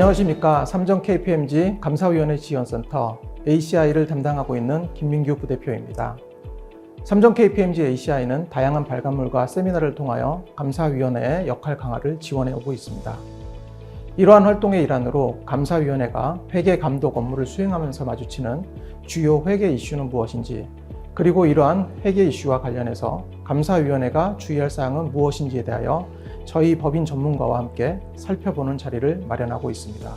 안녕하십니까. 삼정 KPMG 감사위원회 지원센터 ACI를 담당하고 있는 김민규 부대표입니다. 삼정 KPMG ACI는 다양한 발간물과 세미나를 통하여 감사위원회의 역할 강화를 지원해 오고 있습니다. 이러한 활동의 일환으로 감사위원회가 회계 감독 업무를 수행하면서 마주치는 주요 회계 이슈는 무엇인지, 그리고 이러한 회계 이슈와 관련해서 감사위원회가 주의할 사항은 무엇인지에 대하여 저희 법인 전문가와 함께 살펴보는 자리를 마련하고 있습니다.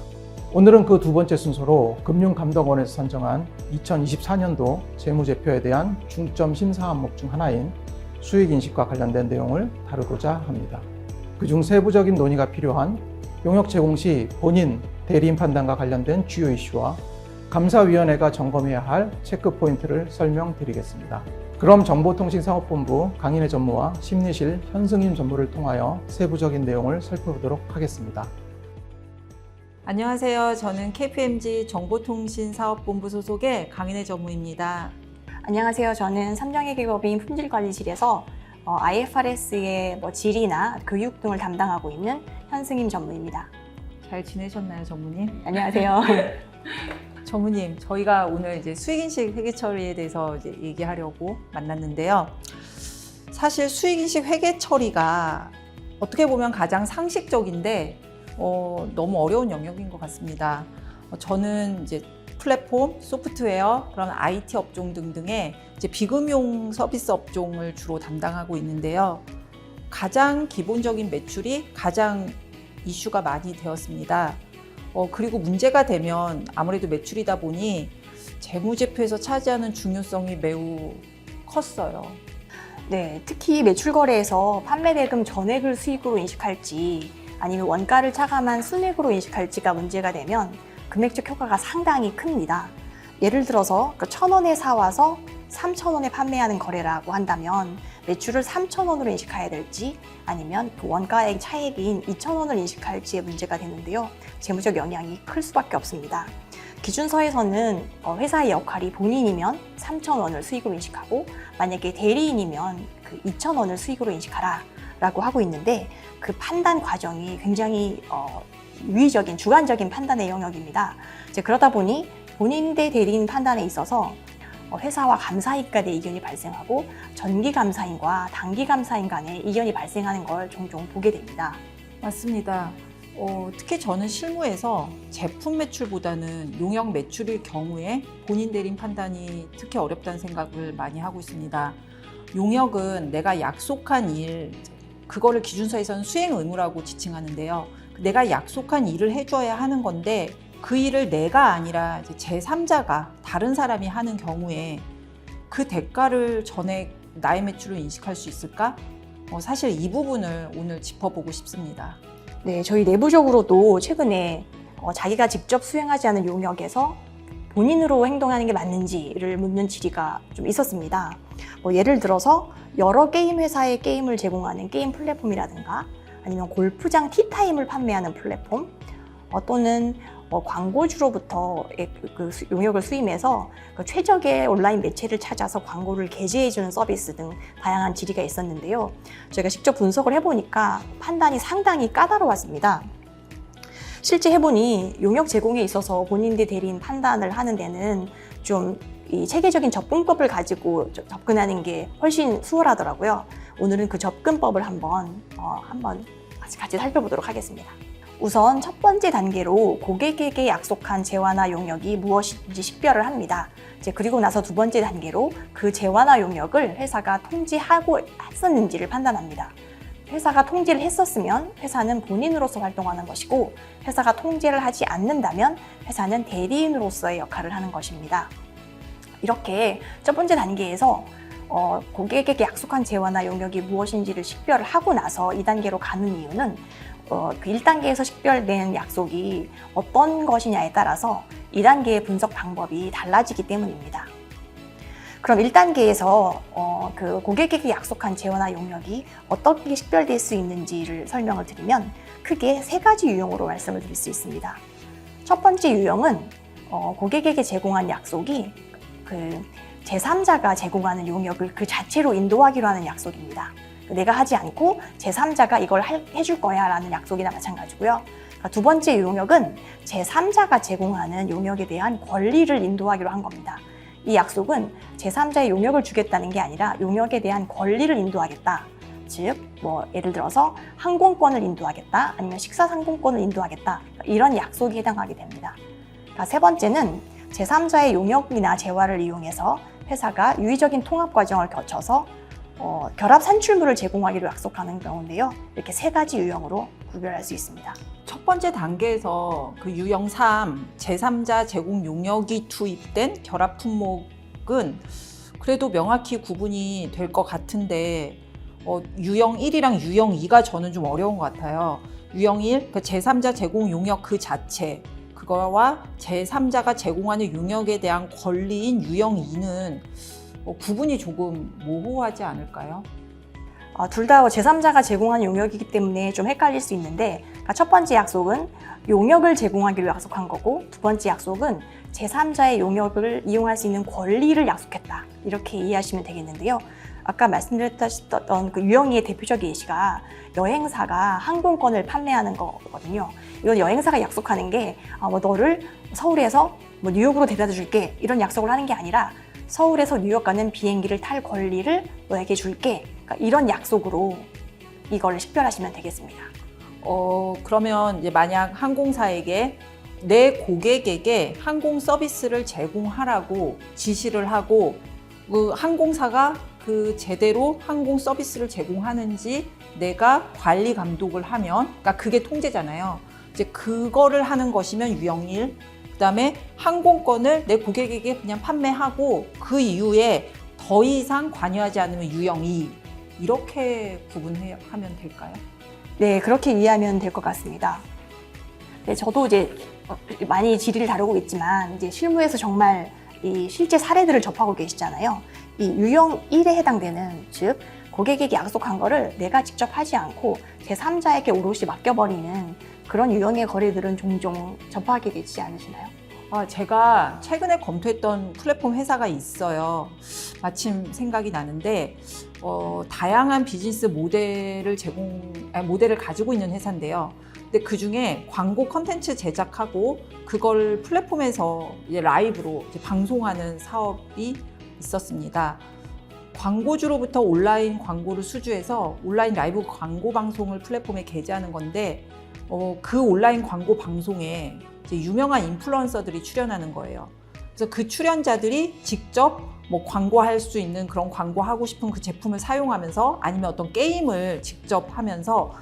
오늘은 그 두 번째 순서로 금융감독원에서 선정한 2024년도 재무제표에 대한 중점 심사 항목 중 하나인 수익인식과 관련된 내용을 다루고자 합니다. 그중 세부적인 논의가 필요한 용역 제공 시 본인, 대리인 판단과 관련된 주요 이슈와 감사위원회가 점검해야 할 체크 포인트를 설명드리겠습니다. 그럼 정보통신사업본부 강인혜 전무와 심리실 현승임 전무를 통하여 세부적인 내용을 살펴보도록 하겠습니다. 안녕하세요. 저는 KPMG 정보통신사업본부 소속의 강인혜 전무입니다. 안녕하세요. 저는 삼정회계법인 품질관리실에서 IFRS의 질이나 교육 등을 담당하고 있는 현승임 전무입니다. 잘 지내셨나요, 전무님? 안녕하세요. 전무님, 저희가 오늘 이제 수익인식 회계 처리에 대해서 이제 얘기하려고 만났는데요. 사실 수익인식 회계 처리가 어떻게 보면 가장 상식적인데 너무 어려운 영역인 것 같습니다. 저는 이제 플랫폼, 소프트웨어, 그런 IT 업종 등등의 이제 비금융 서비스 업종을 주로 담당하고 있는데요. 가장 기본적인 매출이 가장 이슈가 많이 되었습니다. 그리고 문제가 되면 아무래도 매출이다 보니 재무제표에서 차지하는 중요성이 매우 컸어요. 네, 특히 매출 거래에서 판매 대금 전액을 수익으로 인식할지 아니면 원가를 차감한 순액으로 인식할지가 문제가 되면 금액적 효과가 상당히 큽니다. 예를 들어서 1,000원에 사와서 3,000원에 판매하는 거래라고 한다면 매출을 3,000원으로 인식해야 될지 아니면 그 원가의 차액인 2,000원을 인식할지의 문제가 되는데요. 재무적 영향이 클 수밖에 없습니다. 기준서에서는 회사의 역할이 본인이면 3,000원을 수익으로 인식하고 만약에 대리인이면 그 2,000원을 수익으로 인식하라 라고 하고 있는데 그 판단 과정이 굉장히 유의적인 주관적인 판단의 영역입니다. 이제 그러다 보니 본인 대 대리인 판단에 있어서 회사와 감사인 간의 이견이 발생하고 전기 감사인과 단기 감사인 간의 이견이 발생하는 걸 종종 보게 됩니다. 맞습니다. 특히 저는 실무에서 제품 매출보다는 용역 매출일 경우에 본인 대리인 판단이 특히 어렵다는 생각을 많이 하고 있습니다. 용역은 내가 약속한 일, 그거를 기준서에서는 수행 의무라고 지칭하는데요. 내가 약속한 일을 해줘야 하는 건데 그 일을 내가 아니라 제3자가 다른 사람이 하는 경우에 그 대가를 전액 나의 매출로 인식할 수 있을까? 사실 이 부분을 오늘 짚어보고 싶습니다. 네, 저희 내부적으로도 최근에 자기가 직접 수행하지 않은 용역에서 본인으로 행동하는 게 맞는지를 묻는 질의가 좀 있었습니다. 예를 들어서 여러 게임 회사의 게임을 제공하는 게임 플랫폼이라든가 아니면 골프장 티타임을 판매하는 플랫폼 또는 광고주로부터 그 용역을 수임해서 그 최적의 온라인 매체를 찾아서 광고를 게재해주는 서비스 등 다양한 질의가 있었는데요. 저희가 직접 분석을 해보니까 판단이 상당히 까다로웠습니다. 실제 해보니 용역 제공에 있어서 본인 대 대리인 판단을 하는 데는 좀 이 체계적인 접근법을 가지고 접근하는 게 훨씬 수월하더라고요. 오늘은 그 접근법을 한번 같이 살펴보도록 하겠습니다. 우선 첫 번째 단계로 고객에게 약속한 재화나 용역이 무엇인지 식별을 합니다. 그리고 나서 두 번째 단계로 그 재화나 용역을 회사가 통지하고 했었는지를 판단합니다. 회사가 통지를 했었으면 회사는 본인으로서 활동하는 것이고 회사가 통지를 하지 않는다면 회사는 대리인으로서의 역할을 하는 것입니다. 이렇게 첫 번째 단계에서 고객에게 약속한 재화나 용역이 무엇인지를 식별을 하고 나서 2단계로 가는 이유는 그 1단계에서 식별된 약속이 어떤 것이냐에 따라서 2단계의 분석 방법이 달라지기 때문입니다. 그럼 1단계에서 그 고객에게 약속한 재화나 용역이 어떻게 식별될 수 있는지를 설명을 드리면 크게 3가지 유형으로 말씀을 드릴 수 있습니다. 첫 번째 유형은 고객에게 제공한 약속이 그 제3자가 제공하는 용역을 그 자체로 인도하기로 하는 약속입니다. 내가 하지 않고 제3자가 이걸 해줄 거야 라는 약속이나 마찬가지고요. 그러니까 두 번째 용역은 제3자가 제공하는 용역에 대한 권리를 인도하기로 한 겁니다. 이 약속은 제3자의 용역을 주겠다는 게 아니라 용역에 대한 권리를 인도하겠다. 즉, 예를 들어서 항공권을 인도하겠다, 아니면 식사 상품권을 인도하겠다, 이런 약속이 해당하게 됩니다. 그러니까 세 번째는 제3자의 용역이나 재화를 이용해서 회사가 유의적인 통합 과정을 거쳐서 결합 산출물을 제공하기로 약속하는 경우인데요. 이렇게 세 가지 유형으로 구별할 수 있습니다. 첫 번째 단계에서 그 유형 3, 제3자 제공 용역이 투입된 결합 품목은 그래도 명확히 구분이 될 것 같은데 유형 1이랑 유형 2가 저는 좀 어려운 것 같아요. 유형 1, 그 제3자 제공 용역 그 자체, 그거와 제3자가 제공하는 용역에 대한 권리인 유형 2는 구분이 조금 모호하지 않을까요? 둘 다 제3자가 제공한 용역이기 때문에 좀 헷갈릴 수 있는데, 그러니까 첫 번째 약속은 용역을 제공하기로 약속한 거고, 두 번째 약속은 제3자의 용역을 이용할 수 있는 권리를 약속했다. 이렇게 이해하시면 되겠는데요. 아까 말씀드렸던 그 유형 2의 대표적인 예시가 여행사가 항공권을 판매하는 거거든요. 이건 여행사가 약속하는 게 너를 서울에서 뉴욕으로 데려다 줄게, 이런 약속을 하는 게 아니라 서울에서 뉴욕 가는 비행기를 탈 권리를 너에게 줄게, 그러니까 이런 약속으로 이걸 식별하시면 되겠습니다. 그러면 이제 만약 항공사에게 내 고객에게 항공 서비스를 제공하라고 지시를 하고 그 항공사가 그 제대로 항공 서비스를 제공하는지 내가 관리 감독을 하면, 그러니까 그게 통제잖아요. 이제 그거를 하는 것이면 유형 1, 그다음에 항공권을 내 고객에게 그냥 판매하고 그 이후에 더 이상 관여하지 않으면 유형 2, 이렇게 구분하면 될까요? 네, 그렇게 이해하면 될 것 같습니다. 네, 저도 이제 많이 질의를 다루고 있지만 이제 실무에서 정말 이 실제 사례들을 접하고 계시잖아요. 이 유형 1에 해당되는, 즉 고객에게 약속한 거를 내가 직접 하지 않고 제3자에게 오롯이 맡겨버리는 그런 유형의 거래들은 종종 접하게 되지 않으시나요? 제가 최근에 검토했던 플랫폼 회사가 있어요. 마침 생각이 나는데 다양한 비즈니스 모델을 가지고 있는 회사인데요. 근데 그 중에 광고 컨텐츠 제작하고 그걸 플랫폼에서 이제 라이브로 이제 방송하는 사업이 있었습니다. 광고주로부터 온라인 광고를 수주해서 온라인 라이브 광고 방송을 플랫폼에 게재하는 건데 그 온라인 광고 방송에 이제 유명한 인플루언서들이 출연하는 거예요. 그래서 그 출연자들이 직접 광고할 수 있는 그런 광고하고 싶은 그 제품을 사용하면서 아니면 어떤 게임을 직접 하면서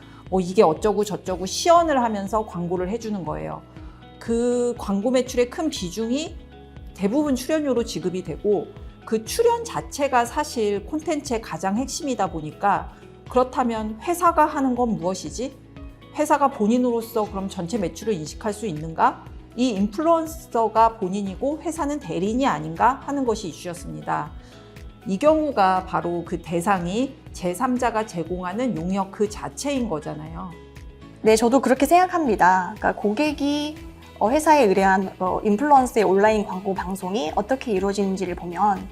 이게 어쩌고 저쩌고 시연을 하면서 광고를 해주는 거예요. 그 광고 매출의 큰 비중이 대부분 출연료로 지급이 되고 그 출연 자체가 사실 콘텐츠의 가장 핵심이다 보니까 그렇다면 회사가 하는 건 무엇이지? 회사가 본인으로서 그럼 전체 매출을 인식할 수 있는가? 이 인플루언서가 본인이고 회사는 대리인이 아닌가 하는 것이 이슈였습니다. 이 경우가 바로 그 대상이 제3자가 제공하는 용역 그 자체인 거잖아요. 네, 저도 그렇게 생각합니다. 그러니까 고객이 회사에 의뢰한 인플루언서의 온라인 광고 방송이 어떻게 이루어지는지를 보면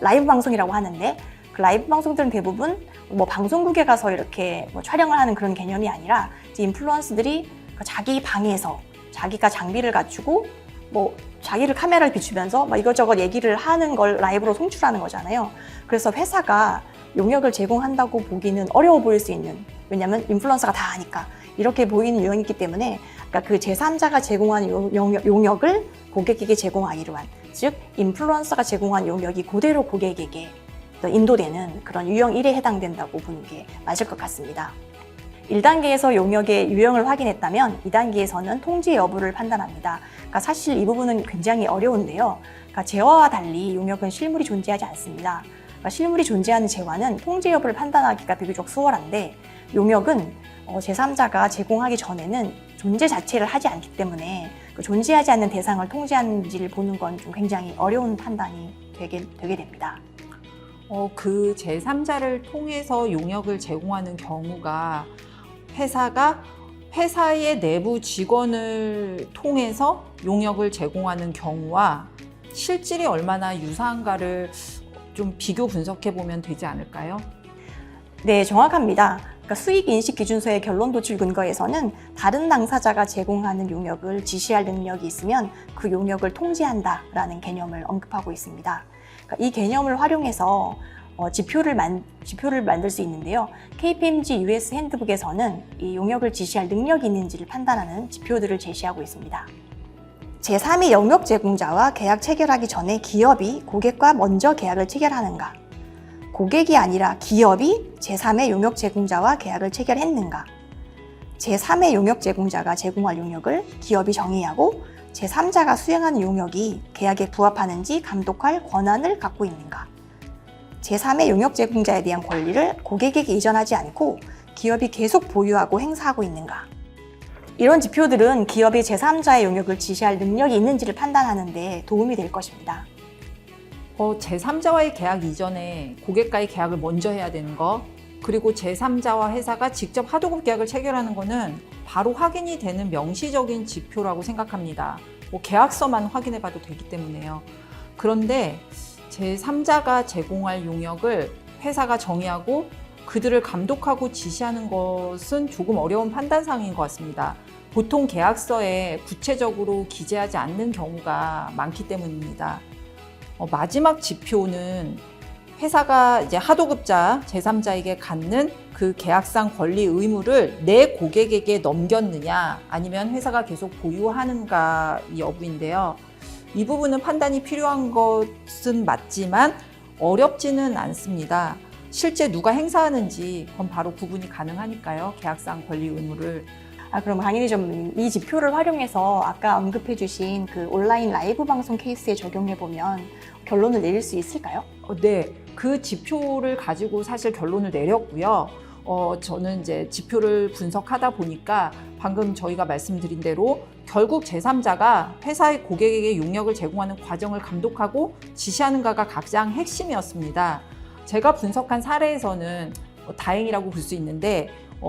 라이브 방송이라고 하는데 그 라이브 방송들은 대부분 방송국에 가서 이렇게 촬영을 하는 그런 개념이 아니라 이제 인플루언서들이 자기 방에서 자기가 장비를 갖추고 자기를 카메라를 비추면서 이것저것 얘기를 하는 걸 라이브로 송출하는 거잖아요. 그래서 회사가 용역을 제공한다고 보기는 어려워 보일 수 있는, 왜냐하면 인플루언서가 다 아니까 이렇게 보이는 유형이기 때문에 그러니까 그 제3자가 제공한 용역을 고객에게 제공하기로 한, 즉 인플루언서가 제공한 용역이 그대로 고객에게 인도되는 그런 유형 1에 해당된다고 보는 게 맞을 것 같습니다. 1단계에서 용역의 유형을 확인했다면 2단계에서는 통지 여부를 판단합니다. 그러니까 사실 이 부분은 굉장히 어려운데요. 그러니까 재화와 달리 용역은 실물이 존재하지 않습니다. 그러니까 실물이 존재하는 재화는 통지 여부를 판단하기가 비교적 수월한데 용역은 제3자가 제공하기 전에는 존재 자체를 하지 않기 때문에 그 존재하지 않는 대상을 통지하는지를 보는 건 좀 굉장히 어려운 판단이 되게 됩니다. 그 제3자를 통해서 용역을 제공하는 경우가 회사가 회사의 내부 직원을 통해서 용역을 제공하는 경우와 실질이 얼마나 유사한가를 좀 비교 분석해 보면 되지 않을까요? 네, 정확합니다. 그러니까 수익인식기준서의 결론 도출 근거에서는 다른 당사자가 제공하는 용역을 지시할 능력이 있으면 그 용역을 통지한다라는 개념을 언급하고 있습니다. 그러니까 이 개념을 활용해서 지표를 만들 수 있는데요. KPMG US 핸드북에서는 이 용역을 지시할 능력이 있는지를 판단하는 지표들을 제시하고 있습니다. 제3의 영역 제공자와 계약 체결하기 전에 기업이 고객과 먼저 계약을 체결하는가? 고객이 아니라 기업이 제3의 용역 제공자와 계약을 체결했는가? 제3의 용역 제공자가 제공할 용역을 기업이 정의하고 제3자가 수행하는 용역이 계약에 부합하는지 감독할 권한을 갖고 있는가? 제3의 용역 제공자에 대한 권리를 고객에게 이전하지 않고 기업이 계속 보유하고 행사하고 있는가? 이런 지표들은 기업이 제3자의 용역을 지시할 능력이 있는지를 판단하는 데 도움이 될 것입니다. 제3자와의 계약 이전에 고객과의 계약을 먼저 해야 되는 거, 그리고 제3자와 회사가 직접 하도급 계약을 체결하는 거는 바로 확인이 되는 명시적인 지표라고 생각합니다. 계약서만 확인해 봐도 되기 때문에요. 그런데 제3자가 제공할 용역을 회사가 정의하고 그들을 감독하고 지시하는 것은 조금 어려운 판단사항인 것 같습니다. 보통 계약서에 구체적으로 기재하지 않는 경우가 많기 때문입니다. 마지막 지표는 회사가 이제 하도급자 제3자에게 갖는 그 계약상 권리 의무를 내 고객에게 넘겼느냐 아니면 회사가 계속 보유하는가 여부인데요. 이 부분은 판단이 필요한 것은 맞지만 어렵지는 않습니다. 실제 누가 행사하는지 그건 바로 구분이 가능하니까요. 계약상 권리 의무를. 그럼 강인희 전문님, 이 지표를 활용해서 아까 언급해 주신 그 온라인 라이브 방송 케이스에 적용해 보면 결론을 내릴 수 있을까요? 네, 그 지표를 가지고 사실 결론을 내렸고요. 저는 이제 지표를 분석하다 보니까 방금 저희가 말씀드린 대로 결국 제3자가 회사의 고객에게 용역을 제공하는 과정을 감독하고 지시하는가가 가장 핵심이었습니다. 제가 분석한 사례에서는 다행이라고 볼 수 있는데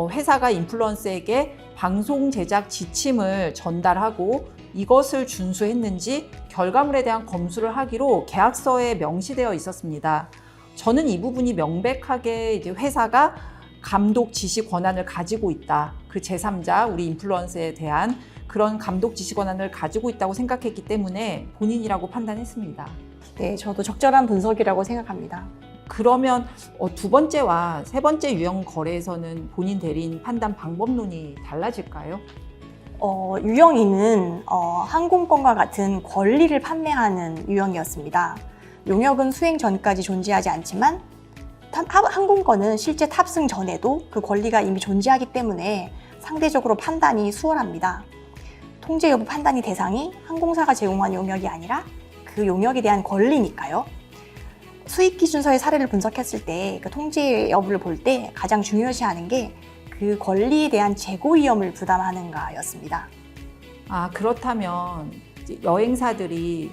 회사가 인플루언서에게 방송 제작 지침을 전달하고 이것을 준수했는지 결과물에 대한 검수를 하기로 계약서에 명시되어 있었습니다. 저는 이 부분이 명백하게 이제 회사가 감독 지시 권한을 가지고 있다. 그 제3자, 우리 인플루언서에 대한 그런 감독 지시 권한을 가지고 있다고 생각했기 때문에 본인이라고 판단했습니다. 네, 저도 적절한 분석이라고 생각합니다. 그러면 두 번째와 세 번째 유형 거래에서는 본인 대리인 판단 방법론이 달라질까요? 유형이는 항공권과 같은 권리를 판매하는 유형이었습니다. 용역은 수행 전까지 존재하지 않지만 항공권은 실제 탑승 전에도 그 권리가 이미 존재하기 때문에 상대적으로 판단이 수월합니다. 통제 여부 판단이 대상이 항공사가 제공한 용역이 아니라 그 용역에 대한 권리니까요. 수익기준서의 사례를 분석했을 때 그 통제 여부를 볼 때 가장 중요시하는 게 그 권리에 대한 재고 위험을 부담하는가였습니다. 그렇다면 여행사들이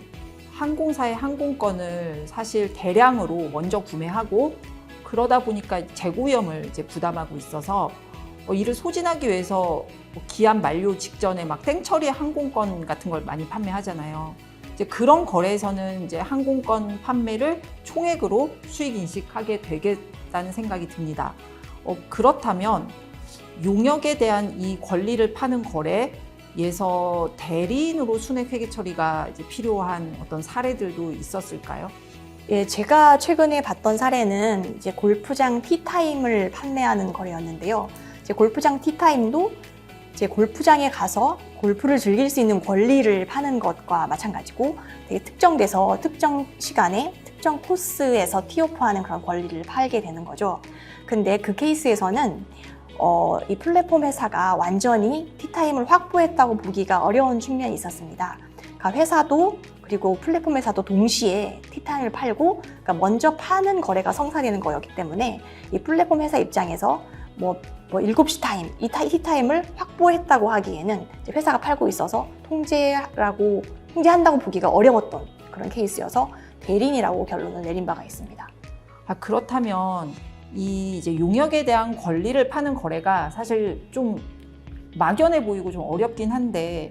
항공사의 항공권을 사실 대량으로 먼저 구매하고 그러다 보니까 재고 위험을 이제 부담하고 있어서 이를 소진하기 위해서 기한 만료 직전에 막 땡처리 항공권 같은 걸 많이 판매하잖아요. 이제 그런 거래에서는 이제 항공권 판매를 총액으로 수익 인식하게 되겠다는 생각이 듭니다. 그렇다면 용역에 대한 이 권리를 파는 거래에서 대리인으로 순액 회계 처리가 이제 필요한 어떤 사례들도 있었을까요? 예, 제가 최근에 봤던 사례는 이제 골프장 티타임을 판매하는 거래였는데요. 이제 골프장 티타임도 이제 골프장에 가서 골프를 즐길 수 있는 권리를 파는 것과 마찬가지고 되게 특정돼서 특정 시간에 특정 코스에서 티오프하는 그런 권리를 팔게 되는 거죠. 근데 그 케이스에서는 이 플랫폼 회사가 완전히 티타임을 확보했다고 보기가 어려운 측면이 있었습니다. 그러니까 회사도 그리고 플랫폼 회사도 동시에 티타임을 팔고 그러니까 먼저 파는 거래가 성사되는 거였기 때문에 이 플랫폼 회사 입장에서 7시 타임, 이 티타임을 확보했다고 하기에는 이제 회사가 팔고 있어서 통제한다고 보기가 어려웠던 그런 케이스여서 대리인이라고 결론을 내린 바가 있습니다. 그렇다면 이 이제 용역에 대한 권리를 파는 거래가 사실 좀 막연해 보이고 좀 어렵긴 한데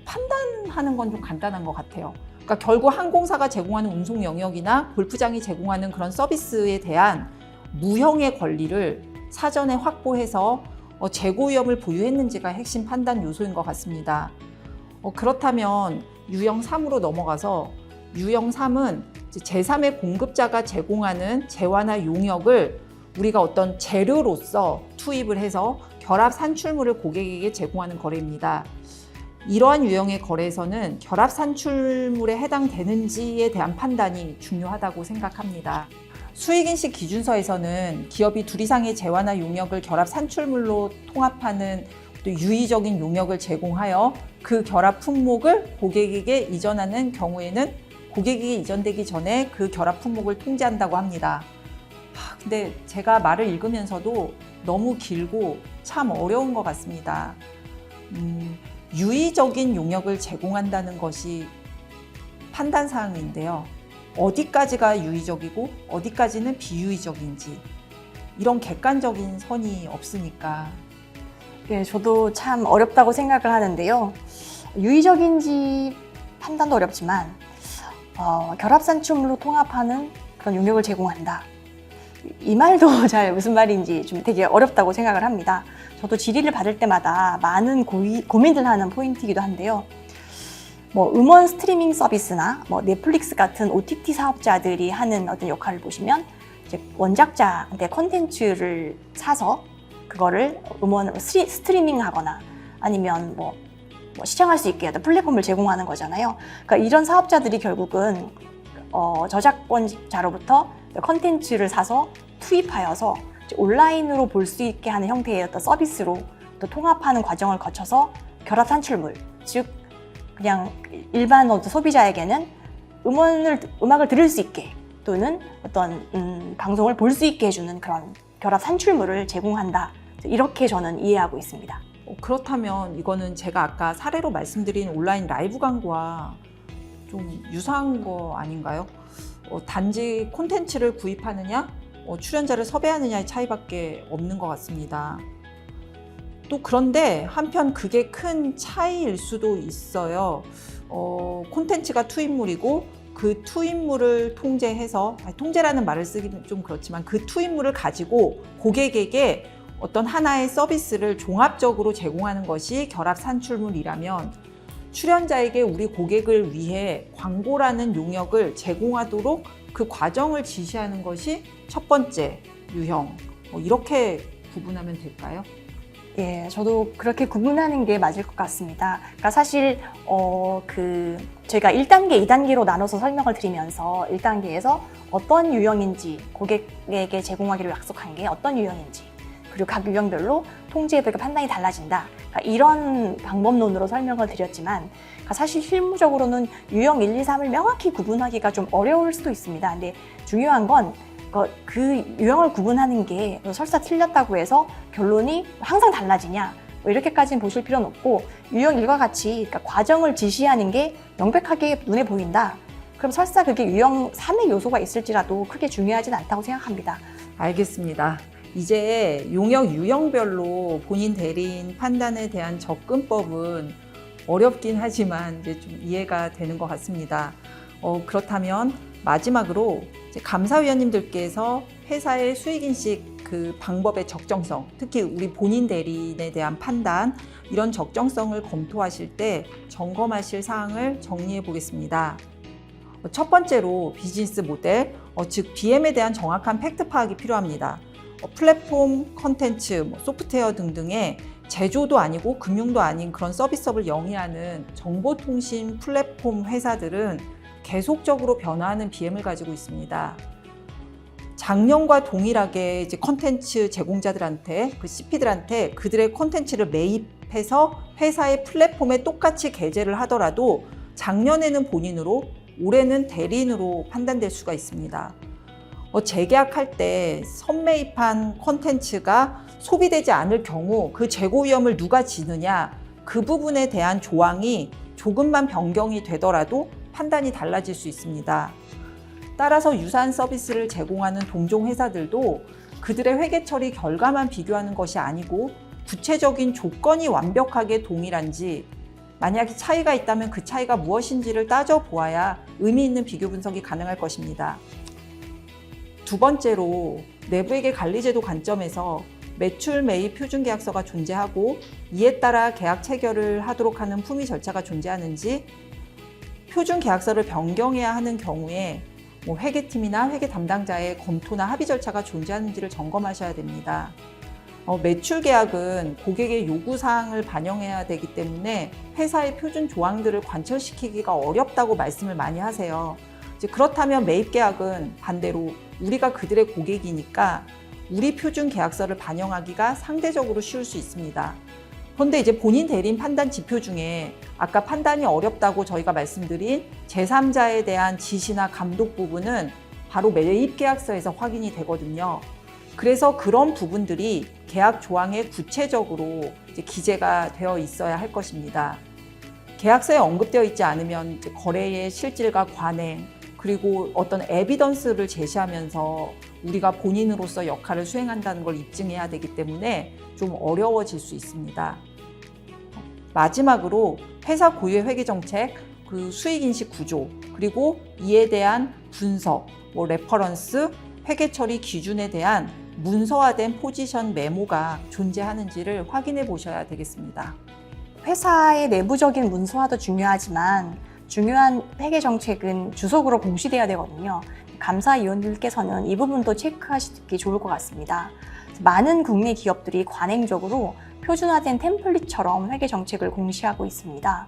판단하는 건 좀 간단한 것 같아요. 그러니까 결국 항공사가 제공하는 운송 영역이나 골프장이 제공하는 그런 서비스에 대한 무형의 권리를 사전에 확보해서 재고 위험을 보유했는지가 핵심 판단 요소인 것 같습니다. 그렇다면 유형 3으로 넘어가서 유형 3은 제3의 공급자가 제공하는 재화나 용역을 우리가 어떤 재료로서 투입을 해서 결합 산출물을 고객에게 제공하는 거래입니다. 이러한 유형의 거래에서는 결합 산출물에 해당되는지에 대한 판단이 중요하다고 생각합니다. 수익인식 기준서에서는 기업이 둘 이상의 재화나 용역을 결합 산출물로 통합하는 또 유의적인 용역을 제공하여 그 결합 품목을 고객에게 이전하는 경우에는 고객에게 이전되기 전에 그 결합 품목을 통제한다고 합니다. 근데 제가 말을 읽으면서도 너무 길고 참 어려운 것 같습니다. 유의적인 용역을 제공한다는 것이 판단 사항인데요. 어디까지가 유의적이고 어디까지는 비유의적인지 이런 객관적인 선이 없으니까. 예, 저도 참 어렵다고 생각을 하는데요. 유의적인지 판단도 어렵지만 결합산출물로 통합하는 그런 용역을 제공한다. 이 말도 잘 무슨 말인지 좀 되게 어렵다고 생각을 합니다. 저도 질의를 받을 때마다 많은 고민을 하는 포인트이기도 한데요. 음원 스트리밍 서비스나 넷플릭스 같은 OTT 사업자들이 하는 어떤 역할을 보시면 이제 원작자한테 콘텐츠를 사서 그거를 음원으로 스트리밍하거나 아니면 시청할 수 있게 어떤 플랫폼을 제공하는 거잖아요. 그러니까 이런 사업자들이 결국은 저작권자로부터 콘텐츠를 사서 투입하여서 온라인으로 볼 수 있게 하는 형태의 어떤 서비스로 또 통합하는 과정을 거쳐서 결합 산출물, 즉 그냥 일반 소비자에게는 음악을 들을 수 있게 또는 어떤 방송을 볼 수 있게 해주는 그런 결합 산출물을 제공한다. 이렇게 저는 이해하고 있습니다. 그렇다면 이거는 제가 아까 사례로 말씀드린 온라인 라이브 광고와 좀 유사한 거 아닌가요? 단지 콘텐츠를 구입하느냐, 출연자를 섭외하느냐의 차이밖에 없는 것 같습니다. 또 그런데 한편 그게 큰 차이일 수도 있어요. 콘텐츠가 투입물이고 그 투입물을 통제해서, 통제라는 말을 쓰기는 좀 그렇지만 그 투입물을 가지고 고객에게 어떤 하나의 서비스를 종합적으로 제공하는 것이 결합 산출물이라면 출연자에게 우리 고객을 위해 광고라는 용역을 제공하도록 그 과정을 지시하는 것이 첫 번째 유형. 이렇게 구분하면 될까요? 예, 저도 그렇게 구분하는 게 맞을 것 같습니다. 그러니까 사실 저희가 1단계, 2단계로 나눠서 설명을 드리면서 1단계에서 어떤 유형인지 고객에게 제공하기로 약속한 게 어떤 유형인지 그리고 각 유형별로 통제해보니까 판단이 달라진다. 그러니까 이런 방법론으로 설명을 드렸지만 그러니까 사실 실무적으로는 유형 1, 2, 3을 명확히 구분하기가 좀 어려울 수도 있습니다. 근데 중요한 건 그 유형을 구분하는 게 설사 틀렸다고 해서 결론이 항상 달라지냐 이렇게까지는 보실 필요는 없고 유형 1과 같이 그러니까 과정을 지시하는 게 명백하게 눈에 보인다. 그럼 설사 그게 유형 3의 요소가 있을지라도 크게 중요하진 않다고 생각합니다. 알겠습니다. 이제 용역 유형별로 본인 대리인 판단에 대한 접근법은 어렵긴 하지만 이제 좀 이해가 되는 것 같습니다. 그렇다면 마지막으로 이제 감사위원님들께서 회사의 수익인식 그 방법의 적정성, 특히 우리 본인 대리인에 대한 판단, 이런 적정성을 검토하실 때 점검하실 사항을 정리해 보겠습니다. 첫 번째로 비즈니스 모델, 즉 BM에 대한 정확한 팩트 파악이 필요합니다. 플랫폼, 컨텐츠, 소프트웨어 등등의 제조도 아니고 금융도 아닌 그런 서비스업을 영위하는 정보통신 플랫폼 회사들은 계속적으로 변화하는 BM을 가지고 있습니다. 작년과 동일하게 이제 컨텐츠 제공자들한테, 그 CP들한테 그들의 컨텐츠를 매입해서 회사의 플랫폼에 똑같이 게재를 하더라도 작년에는 본인으로, 올해는 대리인으로 판단될 수가 있습니다. 재계약할 때 선매입한 콘텐츠가 소비되지 않을 경우 그 재고 위험을 누가 지느냐, 그 부분에 대한 조항이 조금만 변경이 되더라도 판단이 달라질 수 있습니다. 따라서 유사한 서비스를 제공하는 동종 회사들도 그들의 회계 처리 결과만 비교하는 것이 아니고 구체적인 조건이 완벽하게 동일한지, 만약에 차이가 있다면 그 차이가 무엇인지를 따져보아야 의미 있는 비교 분석이 가능할 것입니다. 두 번째로 내부회계 관리제도 관점에서 매출 매입 표준 계약서가 존재하고 이에 따라 계약 체결을 하도록 하는 품위 절차가 존재하는지, 표준 계약서를 변경해야 하는 경우에 회계팀이나 회계 담당자의 검토나 합의 절차가 존재하는지를 점검하셔야 됩니다. 매출 계약은 고객의 요구사항을 반영해야 되기 때문에 회사의 표준 조항들을 관철시키기가 어렵다고 말씀을 많이 하세요. 이제 그렇다면 매입 계약은 반대로 우리가 그들의 고객이니까 우리 표준 계약서를 반영하기가 상대적으로 쉬울 수 있습니다. 그런데 이제 본인 대리인 판단 지표 중에 아까 판단이 어렵다고 저희가 말씀드린 제3자에 대한 지시나 감독 부분은 바로 매입 계약서에서 확인이 되거든요. 그래서 그런 부분들이 계약 조항에 구체적으로 이제 기재가 되어 있어야 할 것입니다. 계약서에 언급되어 있지 않으면 이제 거래의 실질과 관행, 그리고 어떤 에비던스를 제시하면서 우리가 본인으로서 역할을 수행한다는 걸 입증해야 되기 때문에 좀 어려워질 수 있습니다. 마지막으로 회사 고유의 회계 정책, 그 수익인식 구조, 그리고 이에 대한 분석, 레퍼런스, 회계 처리 기준에 대한 문서화된 포지션 메모가 존재하는지를 확인해 보셔야 되겠습니다. 회사의 내부적인 문서화도 중요하지만 중요한 회계 정책은 주석으로 공시돼야 되거든요. 감사위원들께서는 이 부분도 체크하시기 좋을 것 같습니다. 많은 국내 기업들이 관행적으로 표준화된 템플릿처럼 회계 정책을 공시하고 있습니다.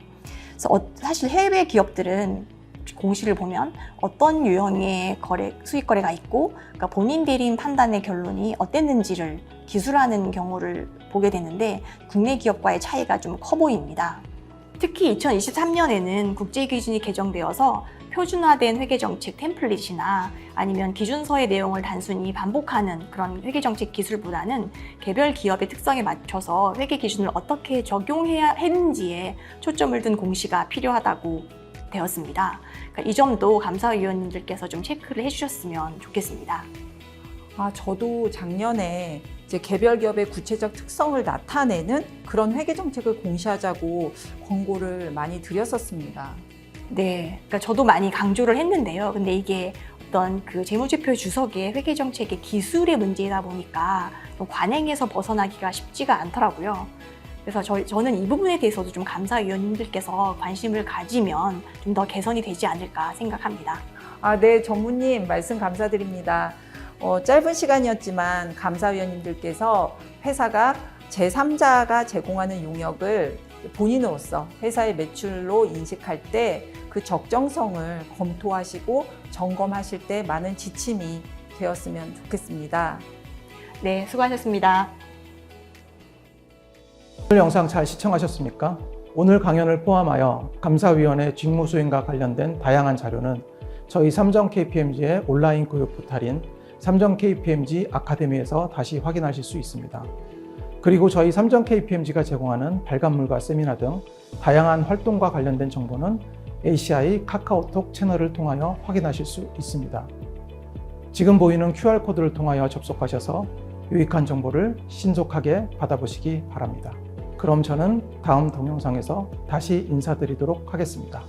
그래서 사실 해외 기업들은 공시를 보면 어떤 유형의 수익 거래가 있고, 그러니까 본인 대리인 판단의 결론이 어땠는지를 기술하는 경우를 보게 되는데 국내 기업과의 차이가 좀 커 보입니다. 특히 2023년에는 국제 기준이 개정되어서 표준화된 회계정책 템플릿이나 아니면 기준서의 내용을 단순히 반복하는 그런 회계정책 기술보다는 개별 기업의 특성에 맞춰서 회계 기준을 어떻게 적용해야 했는지에 초점을 둔 공시가 필요하다고 되었습니다. 그러니까 이 점도 감사위원님들께서 좀 체크를 해주셨으면 좋겠습니다. 저도 작년에 이제 개별 기업의 구체적 특성을 나타내는 그런 회계 정책을 공시하자고 권고를 많이 드렸었습니다. 네, 그러니까 저도 많이 강조를 했는데요. 근데 이게 어떤 그 재무제표 주석의 회계 정책의 기술의 문제이다 보니까 좀 관행에서 벗어나기가 쉽지가 않더라고요. 그래서 저는 이 부분에 대해서도 좀 감사위원님들께서 관심을 가지면 좀 더 개선이 되지 않을까 생각합니다. 네, 전무님 말씀 감사드립니다. 짧은 시간이었지만 감사위원님들께서 회사가 제3자가 제공하는 용역을 본인으로서 회사의 매출로 인식할 때 그 적정성을 검토하시고 점검하실 때 많은 지침이 되었으면 좋겠습니다. 네, 수고하셨습니다. 오늘 영상 잘 시청하셨습니까? 오늘 강연을 포함하여 감사위원회 직무수행과 관련된 다양한 자료는 저희 삼정 KPMG의 온라인 교육 포탈인 삼정 KPMG 아카데미에서 다시 확인하실 수 있습니다. 그리고 저희 삼정 KPMG가 제공하는 발간물과 세미나 등 다양한 활동과 관련된 정보는 ACI 카카오톡 채널을 통하여 확인하실 수 있습니다. 지금 보이는 QR코드를 통하여 접속하셔서 유익한 정보를 신속하게 받아보시기 바랍니다. 그럼 저는 다음 동영상에서 다시 인사드리도록 하겠습니다.